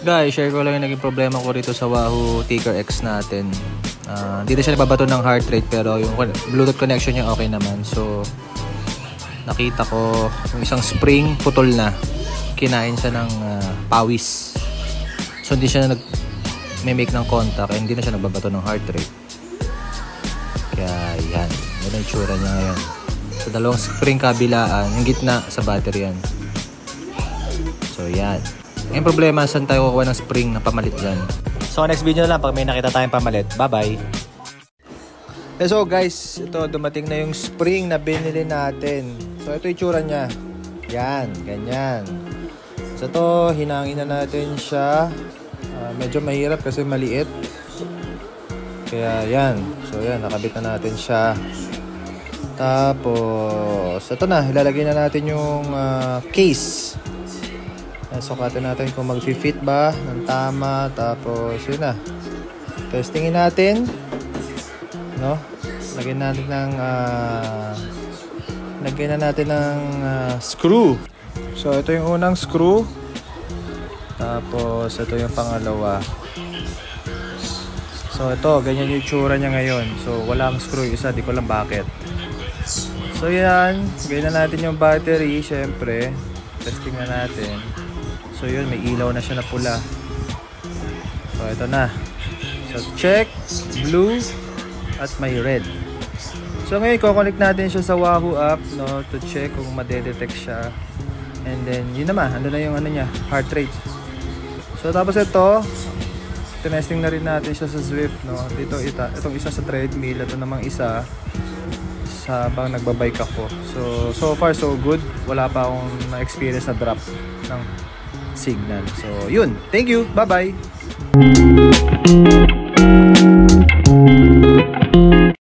Guys, share ko lang yung naging problema ko rito sa Wahoo Ticker X natin. Dito siya nababato ng heart rate pero yung Bluetooth connection niya okay naman. So, nakita ko yung isang spring putol na. Kinain siya ng pawis. So, hindi siya nag-make ng contact and hindi na siya nagbabato ng heart rate. Kaya, yan. Yan ang itsura niya ngayon. So, dalawang spring kabilaan. Yung gitna sa battery yan. So, yan. Yung problema, saan tayo kukuha ng spring na pamalit dyan? So, next video na lang pag may nakita tayong pamalit. Bye-bye! So guys, ito dumating na yung spring na binili natin. So, ito yung itsura niya. Yan, ganyan. So, ito, hinangin na natin siya. Medyo mahirap kasi maliit. Kaya, yan. So, yan, nakabit na natin siya. Tapos, ito na, ilalagay na natin yung case. Sukatin natin kung mag-fit ba ng tama. Tapos yun na, testingin natin, no? Lagyan na natin ng screw. So ito yung unang screw, tapos ito yung pangalawa. So ito, ganyan yung itsura niya ngayon. So walang screw isa, di ko lang bakit. So yan, ganyan na natin yung battery. Syempre, testing na natin. So yun, may ilaw na siya na pula. So ito na. So check, blue, at may red. So ngayon, i-connect natin siya sa Wahoo app, no, to check kung madedetect siya. And then, yun naman, ano na yung ano niya, heart rate. So tapos ito, tinesting na rin natin siya sa Zwift, no. Dito, itong isa sa treadmill, ito namang isa sa habang nagbabike ako. So far so good. Wala pa akong na-experience na drop ng signal. So, yun. Thank you. Bye-bye.